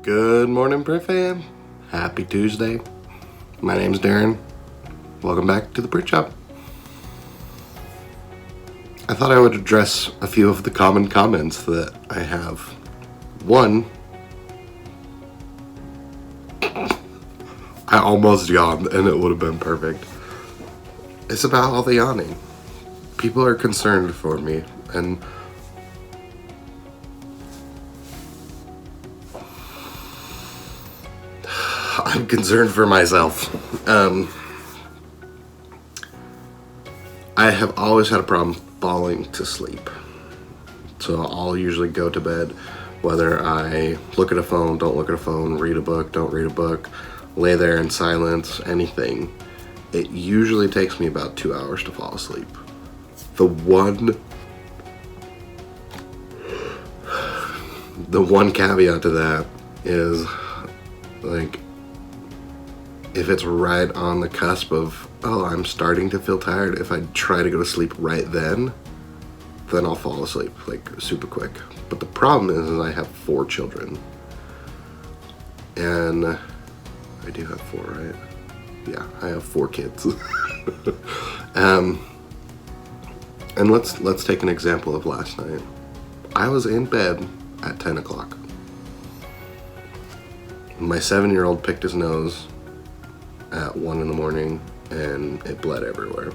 Good morning, Print fam. Happy Tuesday. My name's Darren. Welcome back to the print shop. I thought I would address a few of the common comments that I have. One, I almost yawned and it would have been perfect. It's about all the yawning. People are concerned for me, and I'm concerned for myself. I have always had a problem falling to sleep. So I'll usually go to bed, whether I look at a phone, don't look at a phone, read a book, don't read a book, lay there in silence, anything. It usually takes me about 2 hours to fall asleep. The one caveat to that is, like, if it's right on the cusp of, oh, I'm starting to feel tired, if I try to go to sleep right then I'll fall asleep, like, super quick. But the problem is I have 4 children. And I do have 4, right? Yeah, I have 4 kids. And let's take an example of last night. I was in bed at 10 o'clock. My 7-year-old picked his nose at 1 in the morning and it bled everywhere.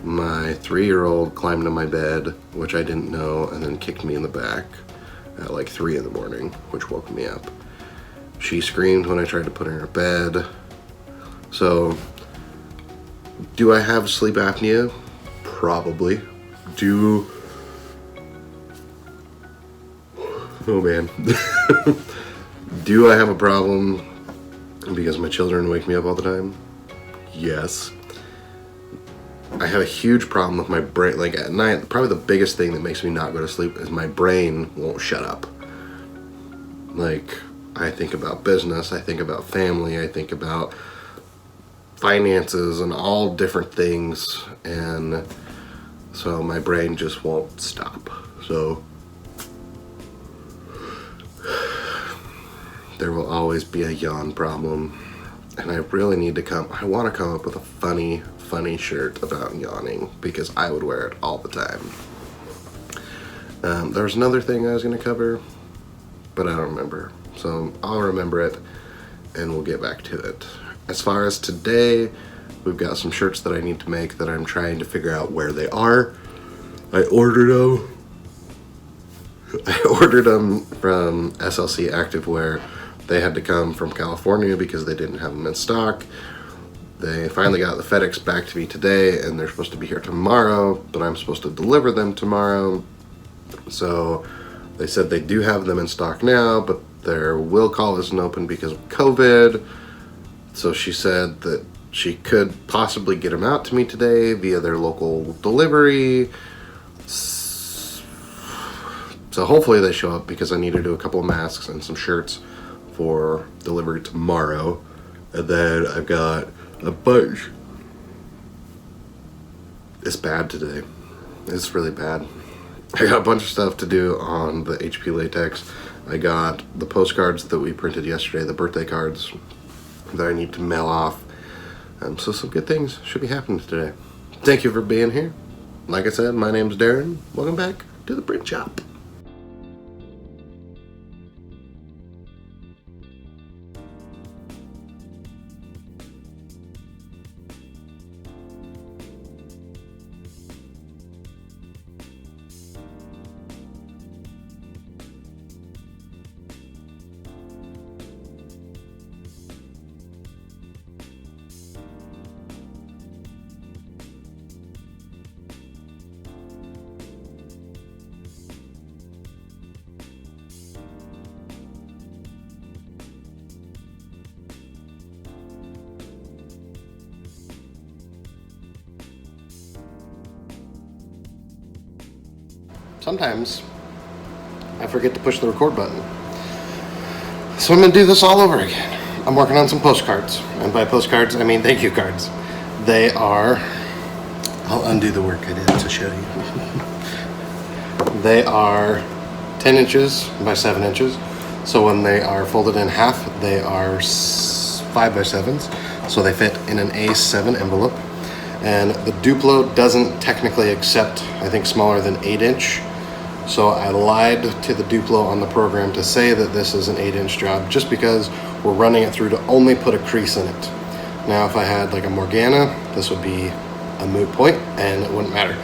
My 3-year-old climbed on my bed, which I didn't know, and then kicked me in the back at like 3 in the morning, which woke me up. She screamed when I tried to put her in bed. So, do I have sleep apnea? Probably. Oh man. Do I have a problem because my children wake me up all the time? Yes. I have a huge problem with my brain. Like, at night, probably the biggest thing that makes me not go to sleep is my brain won't shut up. Like, I think about business, I think about family, I think about finances and all different things, and so my brain just won't stop. So there will always be a yawn problem, and I really need to I want to come up with a funny shirt about yawning, because I would wear it all the time. There was another thing I was going to cover, but I don't remember. So I'll remember it and we'll get back to it. As far as today, we've got some shirts that I need to make that I'm trying to figure out where they are. I ordered them from SLC Activewear. They had to come from California because they didn't have them in stock. They finally got the FedEx back to me today, and they're supposed to be here tomorrow, but I'm supposed to deliver them tomorrow. So they said they do have them in stock now, but their will call isn't open because of COVID. So she said that she could possibly get them out to me today via their local delivery. So hopefully they show up, because I need to do a couple of masks and some shirts for delivery tomorrow. And then I've got a bunch. It's bad today. It's really bad. I got a bunch of stuff to do on the HP Latex. I got the postcards that we printed yesterday, the birthday cards that I need to mail off. So some good things should be happening today. Thank you for being here. Like I said, my name's Darren. Welcome back to the print shop. Sometimes I forget to push the record button. So I'm gonna do this all over again. I'm working on some postcards, and by postcards I mean thank you cards. They are, I'll undo the work I did to show you. They are 10 inches by 7 inches. So when they are folded in half, they are 5 by 7s. So they fit in an A7 envelope. And the Duplo doesn't technically accept, I think, smaller than 8 inch. So I lied to the Duplo on the program to say that this is an 8 inch job just because we're running it through to only put a crease in it. Now if I had like a Morgana, this would be a moot point and it wouldn't matter.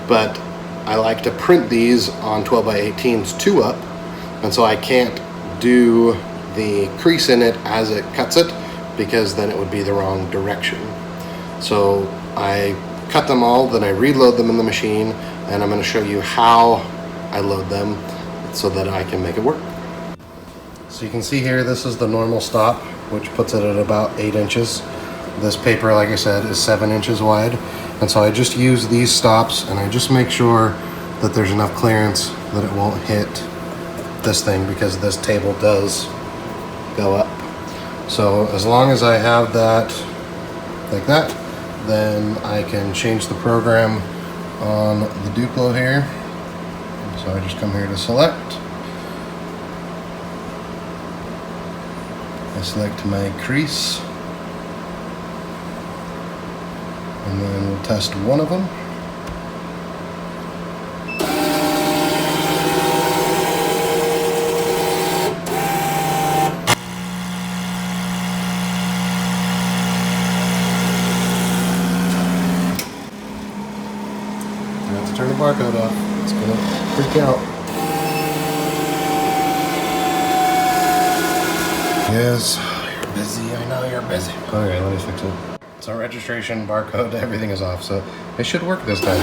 But I like to print these on 12 by 18s 2 up, and so I can't do the crease in it as it cuts it because then it would be the wrong direction. So I cut them all, then I reload them in the machine, and I'm going to show you how I load them so that I can make it work. So you can see here, this is the normal stop, which puts it at about 8 inches. This paper, like I said, is 7 inches wide. And so I just use these stops and I just make sure that there's enough clearance that it won't hit this thing, because this table does go up. So as long as I have that like that, then I can change the program on the Duplo here. So I just come here to select. I select my crease. And then we'll test one of them. I have to turn the barcode off. It's gonna freak out. Yes, you're busy. I know you're busy. Okay, let me fix it. So registration, barcode, everything is off, so it should work this time.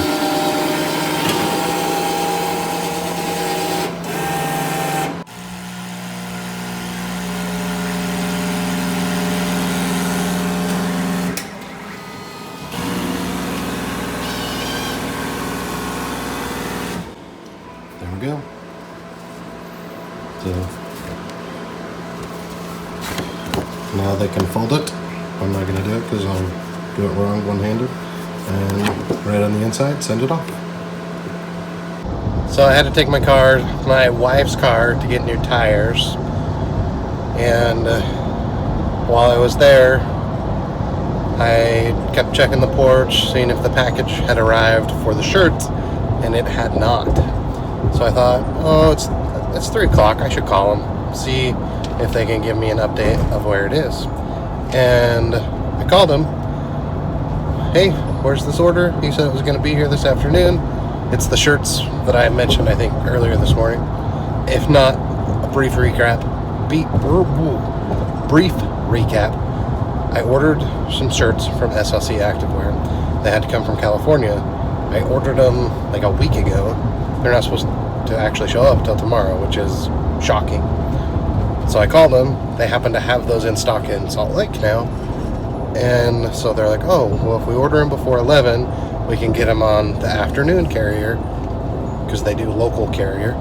There we go. So now they can fold it. I'm not going to do it because I'll do it wrong one-handed. And right on the inside, send it off. So I had to take my wife's car, to get new tires. And while I was there, I kept checking the porch, seeing if the package had arrived for the shirts, and it had not. So I thought, oh, it's 3 o'clock. I should call them, see if they can give me an update of where it is. And I called him. Hey, where's this order? He said it was going to be here this afternoon. It's the shirts that I mentioned, I think, earlier this morning. If not, a brief recap. I ordered some shirts from SLC Activewear. They had to come from California. I ordered them like a week ago. They're not supposed to actually show up until tomorrow, which is shocking. So I called them. They happen to have those in stock in Salt Lake now. And so they're like, oh, well, if we order them before 11, we can get them on the afternoon carrier, because they do local carrier.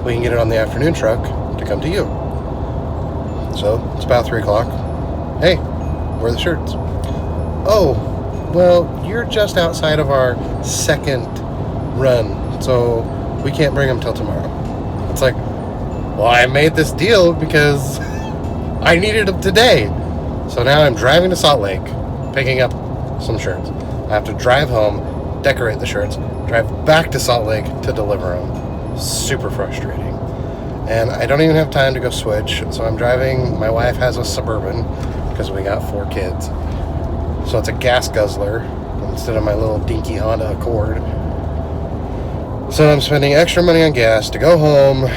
We can get it on the afternoon truck to come to you. So it's about 3 o'clock. Hey, where are the shirts? Oh, well, you're just outside of our second run, so we can't bring them till tomorrow. It's like, well, I made this deal because I needed them today. So now I'm driving to Salt Lake, picking up some shirts. I have to drive home, decorate the shirts, drive back to Salt Lake to deliver them. Super frustrating. And I don't even have time to go switch. So I'm driving, my wife has a Suburban because we got 4 kids. So it's a gas guzzler instead of my little dinky Honda Accord. So I'm spending extra money on gas to go home,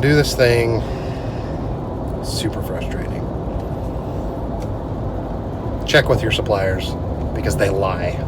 do this thing. Super frustrating. Check with your suppliers because they lie.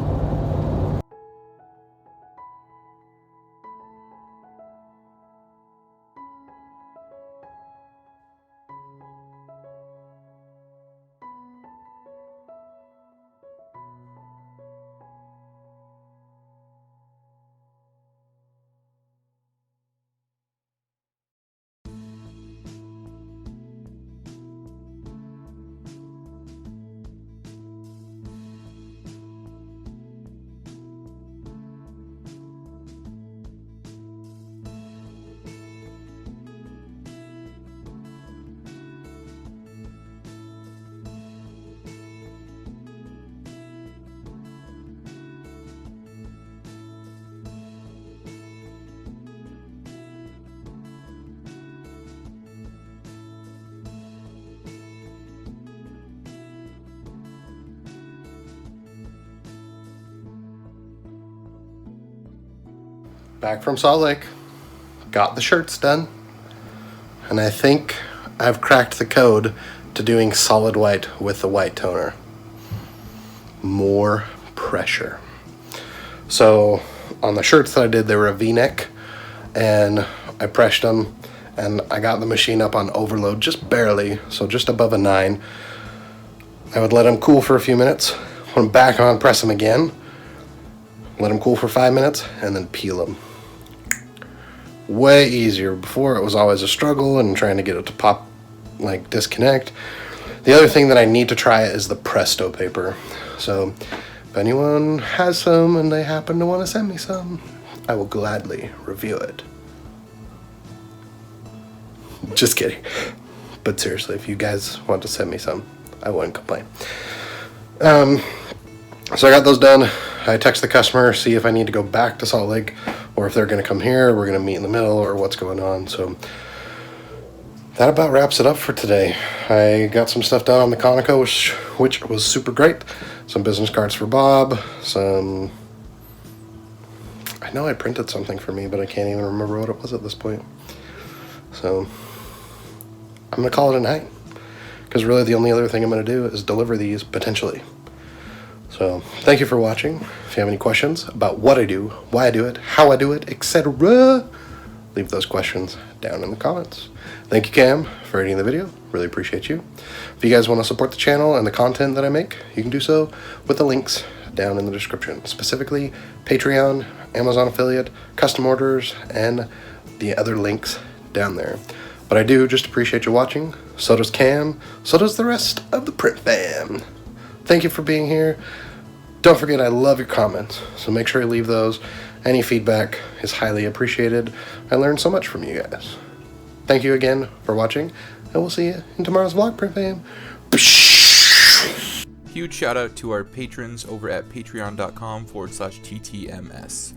Back from Salt Lake. Got the shirts done. And I think I've cracked the code to doing solid white with the white toner. More pressure. So on the shirts that I did, they were a V-neck, and I pressed them, and I got the machine up on overload just barely, so just above a 9. I would let them cool for a few minutes, put them back on, press them again, let them cool for 5 minutes, and then peel them. Way easier. Before it was always a struggle and trying to get it to pop, like disconnect. The other thing that I need to try is the Presto paper. So if anyone has some and they happen to want to send me some, I will gladly review it. Just kidding. But seriously, if you guys want to send me some, I wouldn't complain. So I got those done. I text the customer, see if I need to go back to Salt Lake, or if they're going to come here, we're going to meet in the middle, or what's going on. So that about wraps it up for today. I got some stuff done on the Konica, which was super great. Some business cards for Bob. I know I printed something for me, but I can't even remember what it was at this point. So I'm going to call it a night, because really the only other thing I'm going to do is deliver these potentially. So thank you for watching. If you have any questions about what I do, why I do it, how I do it, etc., leave those questions down in the comments. Thank you, Cam, for editing the video. Really appreciate you. If you guys want to support the channel and the content that I make, you can do so with the links down in the description. Specifically, Patreon, Amazon affiliate, custom orders, and the other links down there. But I do just appreciate you watching. So does Cam. So does the rest of the Print Fam. Thank you for being here. Don't forget, I love your comments, so make sure you leave those. Any feedback is highly appreciated. I learned so much from you guys. Thank you again for watching, and we'll see you in tomorrow's vlog, Print Fam. Huge shout out to our patrons over at patreon.com/TTMS.